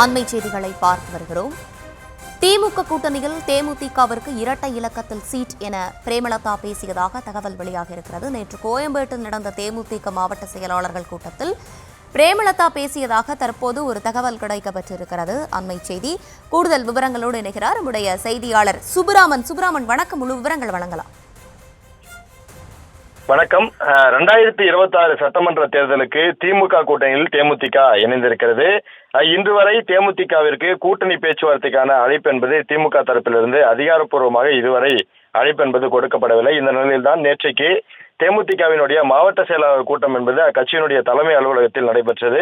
அண்மை செய்திகளை பார்த்து வருகிறோம். திமுக கூட்டணியில் தேமுதிகவிற்கு இரட்டை இலக்கத்தில் சீட் என பிரேமலதா பேசியதாக தகவல் வெளியாகியிருக்கிறது. நேற்று கோயம்பேட்டில் நடந்த தேமுதிக மாவட்ட செயலாளர்கள் கூட்டத்தில் பிரேமலதா பேசியதாக தற்போது ஒரு தகவல் கிடைக்கப்பட்டிருக்கிறது. அண்மை செய்தி. கூடுதல் விவரங்களோடு இணைகிறார் நம்முடைய செய்தியாளர் சுப்பிராமன். வணக்கம். முழு விவரங்கள் வழங்கலாம். வணக்கம். 2026 சட்டமன்ற தேர்தலுக்கு திமுக கூட்டணியில் தேமுதிக இணைந்திருக்கிறது. இன்று வரை தேமுதிகவிற்கு கூட்டணி பேச்சுவார்த்தைக்கான அழைப்பு என்பது திமுக தரப்பிலிருந்து அதிகாரப்பூர்வமாக இதுவரை அழைப்பு என்பது கொடுக்கப்படவில்லை. இந்த நிலையில்தான் நேற்றைக்கு தேமுதிகவினுடைய மாவட்ட செயலாளர் கூட்டம் என்பது அக்கட்சியினுடைய தலைமை அலுவலகத்தில் நடைபெற்றது.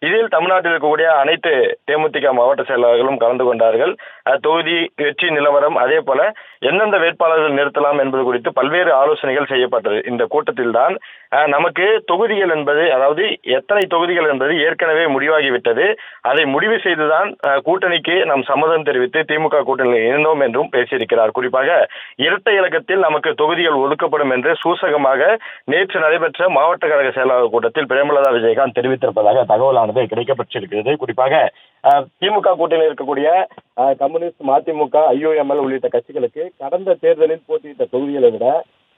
இதில் தமிழ்நாட்டில் இருக்கக்கூடிய அனைத்து தேமுதிக மாவட்ட செயலாளர்களும் கலந்து கொண்டார்கள். தொகுதி வெற்றி நிலவரம், அதே போல எந்தெந்த வேட்பாளர்கள் நிறுத்தலாம் என்பது குறித்து பல்வேறு ஆலோசனைகள் செய்யப்பட்டது. இந்த கூட்டத்தில் தான் நமக்கு தொகுதிகள் என்பது, அதாவது எத்தனை தொகுதிகள் என்பது ஏற்கனவே முடிவாகிவிட்டது. அதை முடிவு செய்துதான் கூட்டணிக்கு நாம் சம்மதம் தெரிவித்து திமுக கூட்டணியில் இணைந்தோம் என்றும் பேசியிருக்கிறார். குறிப்பாக இரட்டை இலக்கத்தில் நமக்கு தொகுதிகள் ஒதுக்கப்படும் என்று சூசகமாக நேற்று நடைபெற்ற மாவட்ட கழக செயலாளர் கூட்டத்தில் பிரேமலதா விஜயகாந்த் தெரிவித்திருப்பதாக தகவலானது கிடைக்கப்பட்டிருக்கிறது. குறிப்பாக திமுக கூட்டணியில் இருக்கக்கூடிய கம்யூனிஸ்ட், மதிமுக, IOML உள்ளிட்ட கட்சிகளுக்கு கடந்த தேர்தலில் போட்டியிட்ட தொகுதிகளை விட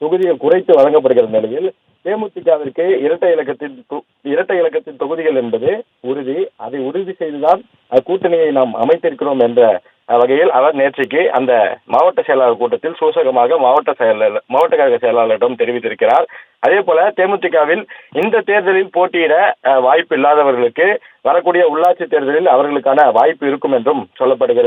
தொகுதிகள் குறைத்து வழங்கப்படுகிற நிலையில் தேமுதிகவிற்கு இரட்டை இலக்கத்தின் தொகுதிகள் என்பது உறுதி. அதை உறுதி செய்துதான் கூட்டணியை நாம் அமைத்திருக்கிறோம் என்ற வகையில் அவர் நேற்றைக்கு அந்த மாவட்ட செயலாளர் கூட்டத்தில் சூசகமாக மாவட்ட கழக செயலாளரிடம் தெரிவித்திருக்கிறார். அதே போல தேமுதிகவில் இந்த தேர்தலில் போட்டியிட வாய்ப்பு இல்லாதவர்களுக்கு வரக்கூடிய உள்ளாட்சி தேர்தலில் அவர்களுக்கான வாய்ப்பு இருக்கும் என்றும் சொல்லப்படுகிறது.